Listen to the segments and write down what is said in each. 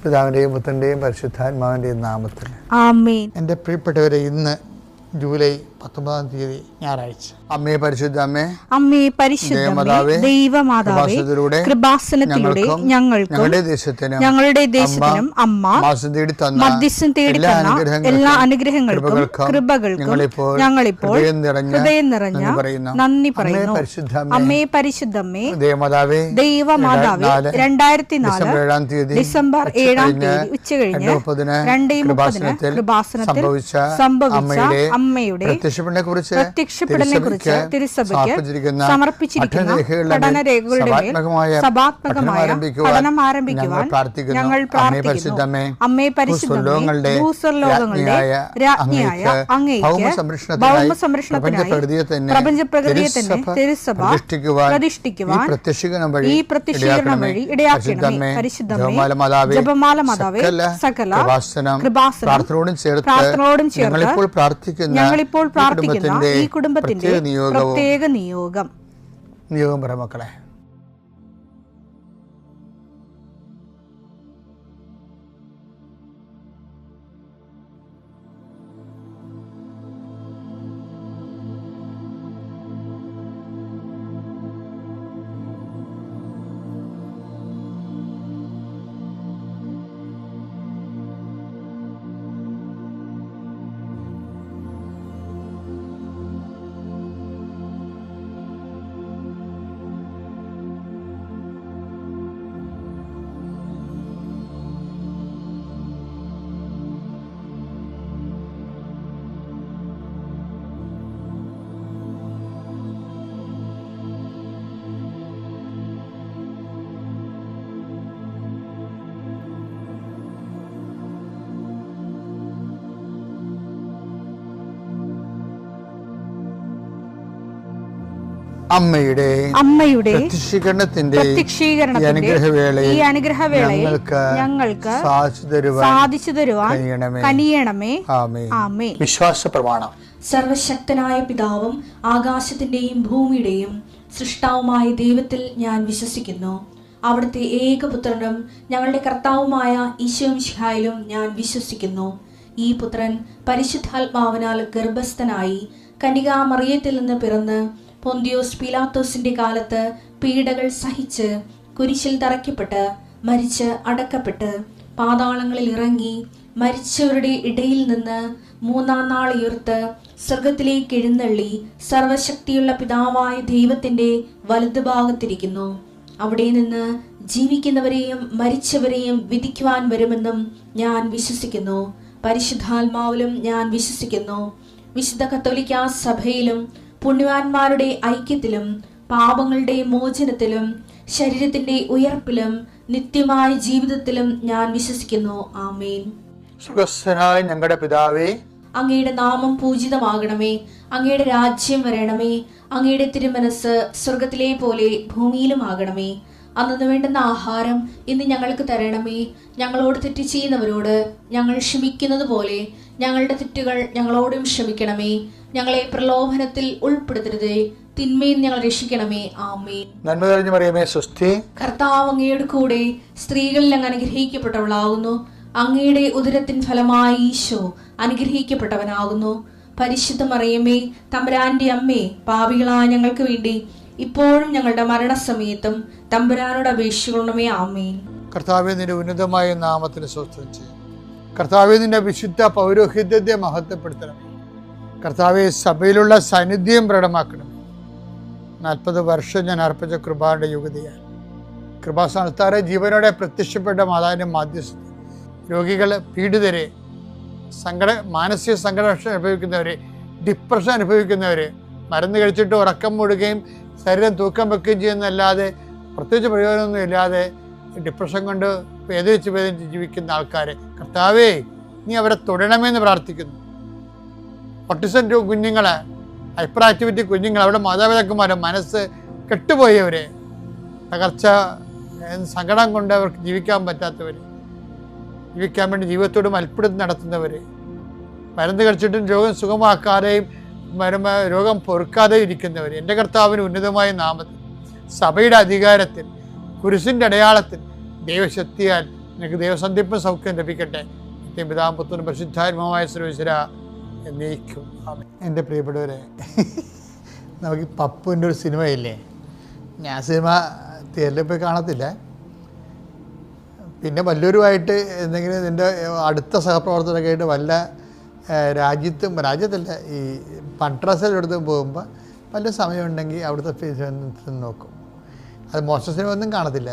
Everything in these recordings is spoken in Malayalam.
പിതാവിൻ്റെയും പുത്രൻ്റെയും പരിശുദ്ധാത്മാവിൻ്റെയും നാമത്തിൽ ആമേൻ. എൻ്റെ പ്രിയപ്പെട്ടവരെ, ഇന്ന് ജൂലൈ 19 തീയതി ഞായറാഴ്ച. അമ്മേ പരിശുദ്ധ അമ്മേ, അമ്മേ പരിശുദ്ധമേ, ദൈവമാതാവേ, കൃപാസനത്തിലൂടെ ഞങ്ങളുടെ ദേശത്തിനും അമ്മ മധ്യസ്ഥം തേടി തന്ന എല്ലാ അനുഗ്രഹങ്ങൾക്കും കൃപകൾക്കും ഞങ്ങളിപ്പോൾ ഹൃദയം നിറഞ്ഞ നന്ദി പറയുന്നു. അമ്മേ പരിശുദ്ധമേ, ദൈവമാതാവേ, 2004 ഡിസംബർ 7 ഉച്ചകഴിഞ്ഞ് 2:30 കൃപാസനത്തിൽ സംഭവിച്ച അമ്മയുടെ പ്രത്യക്ഷപ്പെടലിനെ കുറിച്ച് തിരുസഭയ്ക്ക് സമർപ്പിച്ചിരിക്കുന്ന പഠനരേഖകളുടെ മേൽ സഭാത്മകമായ പഠനം ആരംഭിക്കുവാൻ ഞങ്ങൾ പ്രാർത്ഥിക്കുന്നു. അമ്മേ പരിശുദ്ധമേ, ഭൂസ്വർലോകങ്ങളുടെ രാജ്ഞിയായ അങ്ങേയ്ക്ക് ഭൗമസംരക്ഷണത്തിനായി പ്രപഞ്ചപ്രകൃതിയെ തന്നെ തിരുസഭ പ്രതിഷ്ഠിക്കുവാൻ ഈ പ്രത്യക്ഷീകരണം വഴി ഇടയാക്കണമേ. പരിശുദ്ധമേ, ജപമാല മാതാവേ, സകല കൃപാസനം പ്രാർത്ഥനയോടും ചേർത്ത് ഞങ്ങളിപ്പോൾ പ്രാർത്ഥിക്കുന്ന ഈ കുടുംബത്തിന്റെ പ്രത്യേക നിയോഗം പറ മക്കളെ. അമ്മയുടെ പ്രത്യക്ഷീകരണത്തിന്റെ ഈ അനുഗ്രഹവേളയിൽ ഞങ്ങൾക്ക് സാധിച്ചു തരുവാൻ കനിയണമേ. ആമേൻ. വിശ്വാസ പ്രമാണം. സർവശക്തനായ പിതാവും ആകാശത്തിന്റെയും ഭൂമിയുടെയും സൃഷ്ടാവുമായ ദൈവത്തിൽ ഞാൻ വിശ്വസിക്കുന്നു. അവിടുത്തെ ഏകപുത്രനും ഞങ്ങളുടെ കർത്താവുമായ ഈശോമിശിഹായിലും ഞാൻ വിശ്വസിക്കുന്നു. ഈ പുത്രൻ പരിശുദ്ധാത്മാവിനാൽ ഗർഭസ്ഥനായി കന്യകാമറിയത്തിൽ നിന്ന് പിറന്ന് പൊന്തിയോസ് പീലാത്തോസിന്റെ കാലത്ത് പീഡകൾ സഹിച്ച് കുരിശിൽ തറയ്ക്കപ്പെട്ട് മരിച്ച് അടക്കപ്പെട്ട് പാതാളങ്ങളിൽ ഇറങ്ങി മരിച്ചവരുടെ ഇടയിൽ നിന്ന് 3-ാം നാൾ ഉയർത്ത് സ്വർഗത്തിലേക്ക് എഴുന്നള്ളി സർവശക്തിയുള്ള പിതാവായ ദൈവത്തിന്റെ വലതുഭാഗത്തിരിക്കുന്നു. അവിടെ നിന്ന് ജീവിക്കുന്നവരെയും മരിച്ചവരെയും വിധിക്കുവാൻ വരുമെന്നും ഞാൻ വിശ്വസിക്കുന്നു. പരിശുദ്ധാത്മാവിലും ഞാൻ വിശ്വസിക്കുന്നു. വിശുദ്ധ കത്തോലിക്കാ സഭയിലും പുണ്യവാന്മാരുടെ ഐക്യത്തിലും പാപങ്ങളുടെ മോചനത്തിലും ശരീരത്തിന്റെ ഉയർപ്പിലും നിത്യമായ ജീവിതത്തിലും ഞാൻ വിശ്വസിക്കുന്നു. ആമേൻ. സ്വർഗ്ഗസ്ഥനായ ഞങ്ങളുടെ പിതാവേ, അങ്ങയുടെ നാമം പൂജിതമാകണമേ. അങ്ങയുടെ രാജ്യം വരണമേ. അങ്ങയുടെ തിരുമനസ് സ്വർഗത്തിലെ പോലെ ഭൂമിയിലും ആകണമേ. അന്നു വേണ്ടുന്ന ആഹാരം ഇന്ന് ഞങ്ങൾക്ക് തരണമേ. ഞങ്ങളോട് തെറ്റ് ചെയ്യുന്നവരോട് ഞങ്ങൾ ക്ഷമിക്കുന്നത് പോലെ ഞങ്ങളുടെ തെറ്റുകൾ ഞങ്ങളോടും ക്ഷമിക്കണമേ. ഞങ്ങളെ പ്രലോഭനത്തിൽ ഉൾപ്പെടുത്തരുതേ, തിന്മയിൽ ഞങ്ങൾ രക്ഷിക്കണമേ. ആമേൻ. നന്മ നിറഞ്ഞ മറിയമേ, സ്വസ്തി. കർത്താവ് അങ്ങയുടെ കൂടെ സ്ത്രീകളിൽ അങ്ങ് അനുഗ്രഹിക്കപ്പെട്ടവളാകുന്നു. അങ്ങയുടെ ഉദരത്തിൻ ഫലമായി ഈശോ അനുഗ്രഹിക്കപ്പെട്ടവനാകുന്നു. പരിശുദ്ധ മറിയമേ, തമ്പുരാന്റെ അമ്മേ, പാപികളായ ഞങ്ങൾക്ക് വേണ്ടി ഇപ്പോഴും ഞങ്ങളുടെ മരണസമയത്തും തമ്പുരാനോട് അപേക്ഷിക്കണമേ. ആമേൻ. കർത്താവേ, നിന്റെ ഉന്നതമായ നാമത്തിന് സ്വസ്ഥം ചെയ്യും. കർത്താവേ, നിന്റെ വിശുദ്ധ പൗരോഹിത്യത്തെ മഹത്വപ്പെടുത്തണമേ. കർത്താവെ, സഭയിലുള്ള സാന്നിധ്യം പ്രകടമാക്കണം. 40 വർഷം ഞാൻ അർപ്പിച്ച കൃപാന്റെ യുഗതിയാണ്. കൃപാസ്ഥാനത്താറെ ജീവനോടെ പ്രത്യക്ഷപ്പെട്ട മാതാവിൻ്റെ മാധ്യസ്ഥ രോഗികൾ, പീഡിതരെ, മാനസിക സംഘർഷം അനുഭവിക്കുന്നവരെ, ഡിപ്രഷൻ അനുഭവിക്കുന്നവരെ, മരുന്ന് കഴിച്ചിട്ട് ഉറക്കം മൂടുകയും ശരീരം തൂക്കം വെക്കുകയും ചെയ്യുന്നതല്ലാതെ പ്രത്യേകിച്ച് പ്രയോജനമൊന്നും ഇല്ലാതെ ഡിപ്രഷൻ കൊണ്ട് വേദനിച്ച് ജീവിക്കുന്ന ആൾക്കാരെ കർത്താവേ, നീ അവരെ തൊടണമെന്ന് പ്രാർത്ഥിക്കുന്നു. ഓട്ടിസം കുഞ്ഞുങ്ങളെ, ഹൈപ്പർ ആക്ടിവിറ്റി കുഞ്ഞുങ്ങൾ, അവിടെ മാതാപിതാക്കന്മാരെ മനസ്സ് കെട്ടുപോയവരെ, തകർച്ച സങ്കടം കൊണ്ട് അവർക്ക് ജീവിക്കാൻ പറ്റാത്തവർ, ജീവിക്കാൻ വേണ്ടി ജീവിതത്തോട് മൽപ്പിടുത്തം നടത്തുന്നവർ, മരുന്ന് കഴിച്ചിട്ടും രോഗം സുഖമാക്കാതെയും രോഗം പൊറുക്കാതെയും ഇരിക്കുന്നവർ, എൻ്റെ കർത്താവിന് ഉന്നതമായ നാമത്തിൽ സഭയുടെ അധികാരത്തിൽ കുരിശിൻ്റെ അടയാളത്തിൽ ദൈവശക്തിയാൽ നിനക്ക് ദൈവസന്ധിപ്പും സൗഖ്യം ലഭിക്കട്ടെ. പിതാവും പുത്രനും പരിശുദ്ധാത്മാവുമായ സർവ്വേശ്വരാ എന്നേക്കും ആമേൻ. എൻ്റെ പ്രിയപ്പെട്ടവരെ, നമുക്ക് പപ്പുവിൻ്റെ ഒരു സിനിമയില്ലേ, ഞാൻ സിനിമ തിയേറ്ററിൽ പോയി കാണത്തില്ല. പിന്നെ വല്ലവരുമായിട്ട് എന്തെങ്കിലും ഇതിൻ്റെ അടുത്ത സഹപ്രവർത്തകരൊക്കെ ആയിട്ട് വല്ല രാജ്യത്തല്ല ഈ പൺട്രസിലെടുത്ത് പോകുമ്പോൾ വല്ല സമയമുണ്ടെങ്കിൽ അവിടുത്തെ ഫിലിം നോക്കും. അത് മോശം സിനിമ ഒന്നും കാണത്തില്ല,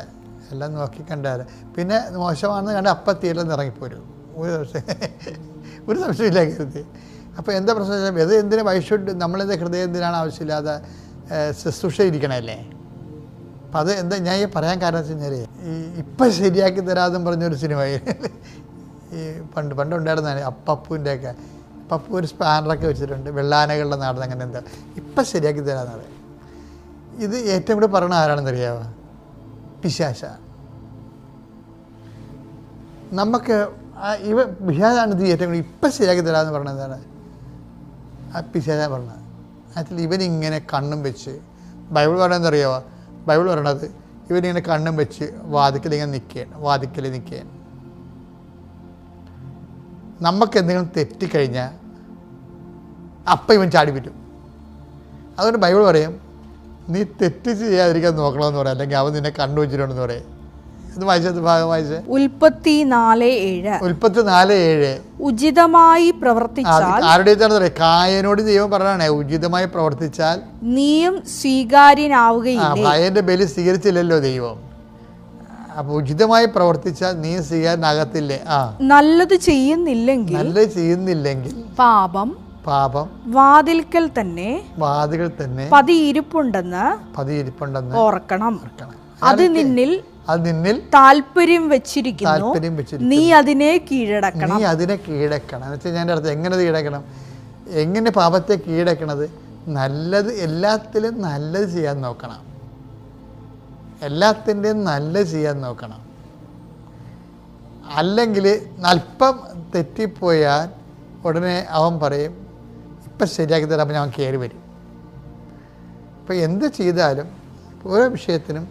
എല്ലാം നോക്കി കണ്ടാൽ. പിന്നെ മോശമാണെന്ന് കണ്ട് അപ്പം തിയേറ്ററിൽ നിന്ന് ഇറങ്ങിപ്പോരും, ഒരു സംശയമില്ല കരുതി. അപ്പോൾ എന്താ പ്രശ്നം വെച്ചാൽ ഇത് എന്തിനാ വൈഷുഡ് നമ്മളെന്താ ഹൃദയം എന്തിനാണ് ആവശ്യമില്ലാതെ ശുശ്രൂഷയിരിക്കണമല്ലേ. അപ്പം അത് എന്താ ഞാൻ ഈ പറയാൻ കാരണം വെച്ച് കഴിഞ്ഞാൽ, ഈ ഇപ്പം ശരിയാക്കി തരാമെന്നും പറഞ്ഞൊരു സിനിമയിൽ ഈ പണ്ടുണ്ടായിരുന്നതാണ് അപ്പപ്പൂൻ്റെയൊക്കെ. പപ്പു ഒരു സ്പാനറൊക്കെ വെച്ചിട്ടുണ്ട്, വെള്ളാനകളുടെ നാട് അങ്ങനെ എന്താ ഇപ്പം ശരിയാക്കി തരാമെന്ന് പറയും. ഇത് ഏറ്റവും കൂടെ പറയണ ആരാണെന്ന് അറിയാമോ? പിശാച. നമുക്ക് പിശാചാണ് ഇത് ഏറ്റവും കൂടി ഇപ്പം ശരിയാക്കി തരാമെന്ന് പറഞ്ഞത്. എന്താണ് ആ പിശാച പറഞ്ഞത്? ആക്ച്വലി ഇവനിങ്ങനെ കണ്ണും വെച്ച്, ബൈബിൾ പറയുന്നത് അറിയാമോ? ബൈബിൾ പറയണത് ഇവനിങ്ങനെ കണ്ണും വെച്ച് വാതിക്കലിങ്ങനെ നിൽക്കുകയാണ്. നമുക്ക് എന്തെങ്കിലും തെറ്റിക്കഴിഞ്ഞാൽ അപ്പം ഇവൻ ചാടി പറ്റും. അതുകൊണ്ട് ബൈബിൾ പറയും, നീ തെറ്റ് ചെയ്യാതിരിക്കാൻ നോക്കണമെന്ന് പറയാം, അല്ലെങ്കിൽ അവൻ നിന്നെ കണ്ണു വെച്ചിട്ടുണ്ടെന്ന് പറയും. ഇത് വായിച്ചത് ഭാഗം വായിച്ചേ. ഉൽപ്പത്തി 4:7 ഉചിതമായി പ്രവർത്തിച്ചാൽ, ആരുടെ പറയാം? കായനോട് ദൈവം പറഞ്ഞാണേ, ഉചിതമായി പ്രവർത്തിച്ചാൽ നീയും സ്വീകാര്യനാവുകയില്ല. കായന്റെ ബലി സ്വീകരിച്ചില്ലല്ലോ ദൈവം. അപ്പൊ ഉചിതമായി പ്രവർത്തിച്ചാൽ നീ സ്വീകാരനാകത്തില്ലേ. നല്ലത് ചെയ്യുന്നില്ലെങ്കിൽ പാപം വാതിൽക്കൽ തന്നെ പതിയിരിപ്പുണ്ടെന്ന് ഓർക്കണം. അത് നിന്നിൽ താല്പര്യം വെച്ചിരിക്കുന്നു, നീ അതിനെ കീഴടക്കണം. എന്നുവെച്ചാൽ ഞാൻ അർത്ഥം എങ്ങനെ കീഴടക്കണം? എങ്ങനെ പാപത്തെ കീഴടക്കണത്? നല്ലത്, എല്ലാത്തിലും നല്ലത് ചെയ്യാൻ നോക്കണം. എല്ലാത്തിൻ്റെയും നല്ലത് ചെയ്യാൻ നോക്കണം. അല്ലെങ്കിൽ അല്പം തെറ്റിപ്പോയാൽ ഉടനെ അവൻ പറയും, ഇപ്പം ശരിയാക്കി തരാൻ അവൻ കയറി വരും. ഇപ്പം എന്ത് ചെയ്താലും ഓരോ വിഷയത്തിനും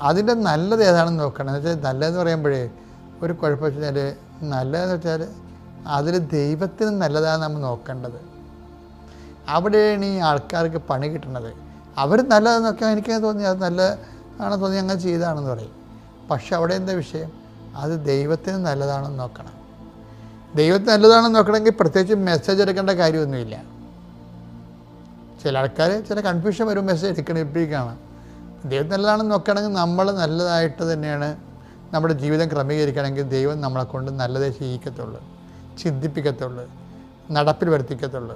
അതിൻ്റെ നല്ലത് ഏതാണെന്ന് നോക്കണം. എന്ന് വെച്ചാൽ നല്ലതെന്ന് പറയുമ്പോഴേ ഒരു കുഴപ്പം വെച്ചാൽ, നല്ലതെന്ന് വെച്ചാൽ അതിൽ ദൈവത്തിന് നല്ലതാണ് നമ്മൾ നോക്കേണ്ടത്. അവിടെയാണ് ഈ ആൾക്കാർക്ക് പണി കിട്ടുന്നത്. അവർ നല്ലതെന്ന് നോക്കാൻ എനിക്ക് തോന്നി, അത് നല്ല ആണെന്ന് തോന്നി അങ്ങനെ ചെയ്താണെന്ന് പറയും. പക്ഷെ അവിടെ എന്താ വിഷയം? അത് ദൈവത്തിന് നല്ലതാണെന്ന് നോക്കണം. ദൈവത്തിന് നല്ലതാണെന്ന് നോക്കണമെങ്കിൽ പ്രത്യേകിച്ച് മെസ്സേജ് എടുക്കേണ്ട കാര്യമൊന്നുമില്ല. ചില ആൾക്കാർ ചില കൺഫ്യൂഷൻ വരും, മെസ്സേജ് എടുക്കണം എപ്പോഴേക്കാണ്. ദൈവം നല്ലതാണെന്ന് നോക്കുകയാണെങ്കിൽ നമ്മൾ നല്ലതായിട്ട് തന്നെയാണ് നമ്മുടെ ജീവിതം ക്രമീകരിക്കണമെങ്കിൽ ദൈവം നമ്മളെ കൊണ്ട് നല്ലതേ ചെയ്യിക്കത്തുള്ളൂ, ചിന്തിപ്പിക്കത്തുള്ളൂ, നടപ്പിൽ വരുത്തിക്കത്തുള്ളൂ.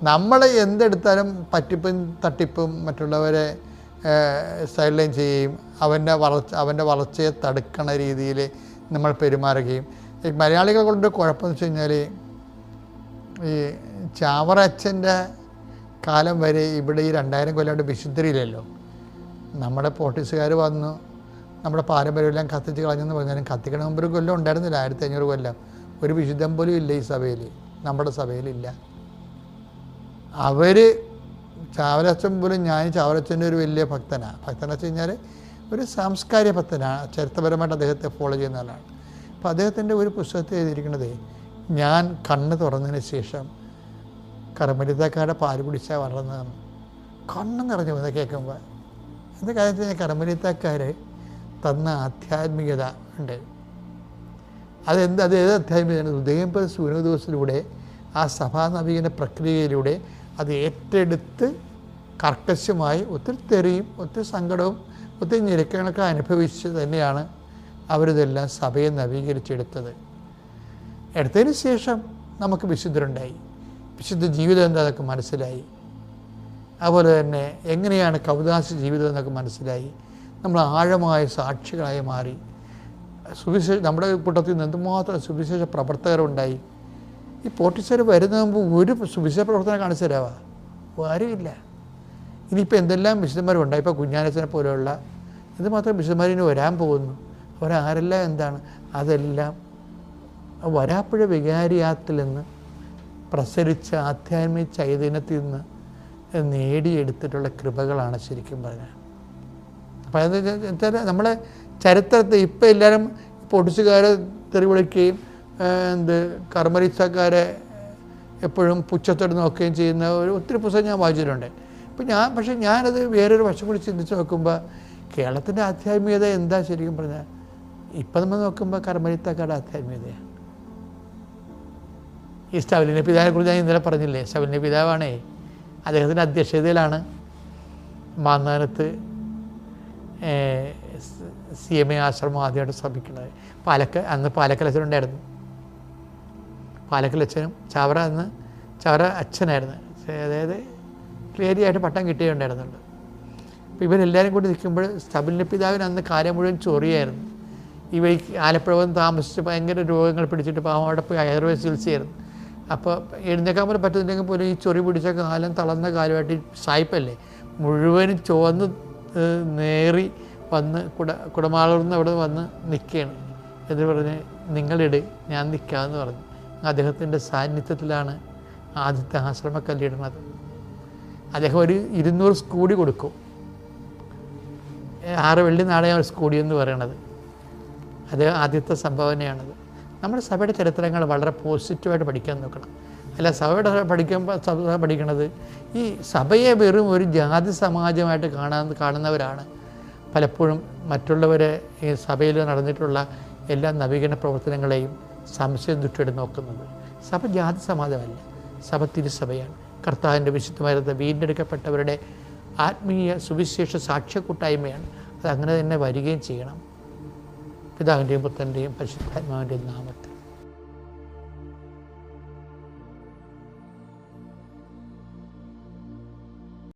നമ്മൾ എന്തെടുത്താലും പറ്റിപ്പും തട്ടിപ്പും മറ്റുള്ളവരെ സൈഡ് ലൈൻ ചെയ്യുകയും അവൻ്റെ വളർച്ചയെ തടുക്കണ രീതിയിൽ നമ്മൾ പെരുമാറുകയും. ഈ മലയാളികളെ കൊണ്ട് കുഴപ്പമെന്ന് വെച്ച് കഴിഞ്ഞാൽ, ഈ ചാവറച്ചൻ്റെ കാലം വരെ ഇവിടെ ഈ 2000 കൊല്ലം വിശുദ്ധരില്ലല്ലോ. നമ്മുടെ പോർട്ടുഗീസുകാർ വന്നു നമ്മുടെ പാരമ്പര്യമെല്ലാം കത്തിച്ച് കളഞ്ഞെന്ന് പറഞ്ഞാലും കത്തിക്കണ മുമ്പ് ഒരു കൊല്ലം ഉണ്ടായിരുന്നില്ല, 1500 കൊല്ലം. ഒരു വിശുദ്ധം പോലും ഇല്ല ഈ സഭയിൽ, നമ്മുടെ സഭയിലില്ല. അവർ ചാവറച്ചൻ പോലും, ഞാൻ ചാവറച്ചൻ്റെ ഒരു വലിയ ഭക്തനാണ്. ഭക്തനെന്ന് വെച്ച് കഴിഞ്ഞാൽ ഒരു സാംസ്കാരിക ഭക്തനാണ്, ചരിത്രപരമായിട്ട് അദ്ദേഹത്തെ ഫോളോ ചെയ്യുന്ന ആളാണ്. അപ്പോൾ അദ്ദേഹത്തിൻ്റെ ഒരു പുസ്തകത്തിൽ എഴുതിയിരിക്കുന്നത്, ഞാൻ കണ്ണ് തുറന്നതിന് ശേഷം കർമ്മലിത്തക്കാരുടെ പാല് കുടിച്ചാൽ വളർന്നതെന്ന്. കണ്ണ് നിറഞ്ഞു ഇതൊക്കെ കേൾക്കുമ്പോൾ. എന്താ കാര്യം വെച്ച് കഴിഞ്ഞാൽ കർമ്മലിത്തക്കാർ തന്ന ആധ്യാത്മികത ഉണ്ട്. അത് ഏത് അധ്യാത്മികതയാണ്? ഉദയംപുര സൂര്യദിവസത്തിലൂടെ ആ സഭാ നവീകരണ പ്രക്രിയയിലൂടെ അത് ഏറ്റെടുത്ത് കർക്കശമായി ഒത്തിരി തെറിയും ഒത്തിരി സങ്കടവും ഒത്തിരി ഞെരുക്കങ്ങളൊക്കെ അനുഭവിച്ച് തന്നെയാണ് അവരിതെല്ലാം സഭയെ നവീകരിച്ചെടുത്തത്. എടുത്തതിന് ശേഷം നമുക്ക് വിശുദ്ധരുണ്ടായി, വിശുദ്ധ ജീവിതം എന്താണെന്നൊക്കെ മനസ്സിലായി. അതുപോലെ തന്നെ എങ്ങനെയാണ് കൗദാശ ജീവിതം എന്നൊക്കെ മനസ്സിലായി. നമ്മൾ ആഴമായ സാക്ഷികളായി മാറി. നമ്മുടെ കൂട്ടത്തിൽ നിന്ന് എന്തുമാത്രം സുവിശേഷ പ്രവർത്തകരുണ്ടായി. ഈ പോർട്ടുഗീസുകാർ വരുന്ന മുമ്പ് ഒരു സുവിശേഷ പ്രവർത്തനം കാണിച്ചു തരാവാ? ആരുമില്ല. ഇനിയിപ്പോൾ എന്തെല്ലാം വിശുദ്ധന്മാരുണ്ടായി. ഇപ്പോൾ കുഞ്ഞാനച്ചനെ പോലെയുള്ള എന്തുമാത്രം വിശുദ്ധന്മാരിന് വരാൻ പോകുന്നു. അവരാരെല്ലാം എന്താണ്? അതെല്ലാം വരാപ്പുഴ വികാരിയാത്തിൽ നിന്ന് പ്രസരിച്ച ആധ്യാത്മിക ചൈതന്യത്തിൽ നിന്ന് നേടിയെടുത്തിട്ടുള്ള കൃപകളാണ് ശരിക്കും പറഞ്ഞാൽ. അപ്പോൾ അത് നമ്മളെ ചരിത്രത്തിൽ ഇപ്പം എല്ലാവരും പൊട്ടിച്ചുകാരെ തെറി വിളിക്കുകയും കർമ്മലിസക്കാരെ എപ്പോഴും പുച്ഛത്തോടെ നോക്കുകയും ചെയ്യുന്ന ഒത്തിരി പുസ്തകം ഞാൻ വായിച്ചിട്ടുണ്ട്. പക്ഷേ ഞാനത് വേറൊരു വശം കൂടി ചിന്തിച്ച് നോക്കുമ്പോൾ കേരളത്തിൻ്റെ ആധ്യാത്മികത എന്താ ശരിക്കും പറഞ്ഞാൽ ഇപ്പം നമ്മൾ നോക്കുമ്പോൾ കർമ്മലിത്തക്കാരുടെ ആധ്യാത്മികതയാണ്. ഈ ശബരിന പിതാവിനെ കുറിച്ച് ഞാൻ ഇന്നലെ പറഞ്ഞില്ലേ, ശബരിന പിതാവാണേ അദ്ദേഹത്തിൻ്റെ അധ്യക്ഷതയിലാണ് മാന്നാനത്ത് CMA ആശ്രമം ആദ്യമായിട്ട് സ്ഥാപിക്കുന്നത്. അന്ന് പാലക്കലച്ചനുണ്ടായിരുന്നു. പാലക്കലച്ചനും ചവറ അച്ഛനായിരുന്നു, അതായത് ക്ലിയറിയായിട്ട് പട്ടം കിട്ടിയുണ്ടായിരുന്നുണ്ട്. അപ്പോൾ ഇവരെല്ലാവരും കൂടി നിൽക്കുമ്പോൾ ശബരിന പിതാവിന് അന്ന് കാര്യം മുഴുവൻ ചൊറിയായിരുന്നു. ആലപ്പുഴ വന്ന് താമസിച്ച് ഭയങ്കര രോഗങ്ങൾ പിടിച്ചിട്ട് പാവം അവിടെ പോയി ആയുർവേദ ചികിത്സയായിരുന്നു. അപ്പോൾ എഴുന്നേക്കാൻ പോലും പറ്റുന്നില്ലെങ്കിൽ പോലും ഈ ചൊറി പിടിച്ച കാലം തളർന്ന കാലമായിട്ട് സായിപ്പല്ലേ മുഴുവനും ചുവന്ന് നേറി വന്ന് കുടമാളൂർന്ന് അവിടെ വന്ന് നിൽക്കുകയാണ്. എന്ന് പറഞ്ഞ് നിങ്ങളിട് ഞാൻ നിൽക്കാമെന്ന് പറഞ്ഞു. അദ്ദേഹത്തിൻ്റെ സാന്നിധ്യത്തിലാണ് ആദ്യത്തെ ആശ്രമക്കല്ലിടുന്നത്. അദ്ദേഹം ഒരു 200 സ്കൂടി കൊടുക്കും. 6 വെള്ളി നാണയമാണ് സ്കൂടി എന്ന് പറയണത്. അത് ആദ്യത്തെ സംഭാവനയാണത്. നമ്മുടെ സഭയുടെ ചരിത്രങ്ങൾ വളരെ പോസിറ്റീവായിട്ട് പഠിക്കാൻ നോക്കണം. അല്ല സഭയുടെ പഠിക്കണത് ഈ സഭയെ വെറും ഒരു ജാതി സമാജമായിട്ട് കാണുന്നവരാണ് പലപ്പോഴും മറ്റുള്ളവരെ ഈ സഭയിൽ നടന്നിട്ടുള്ള എല്ലാ നവീകരണ പ്രവർത്തനങ്ങളെയും സംശയം ദൃഷ്ടിയോടെ നോക്കുന്നത്. സഭ ജാതി സമാജമല്ല, സഭ തിരുസഭയാണ്. കർത്താവിൻ്റെ വിശുദ്ധമായിരുന്ന വീണ്ടെടുക്കപ്പെട്ടവരുടെ ആത്മീയ സുവിശേഷ സാക്ഷ്യക്കൂട്ടായ്മയാണ്. അത് അങ്ങനെ തന്നെ വരികയും ചെയ്യണം. പിതാവിൻ്റെയും പുത്രൻ്റെയും പരിശുദ്ധാത്മാവിൻ്റെയും നാമത്തിൽ.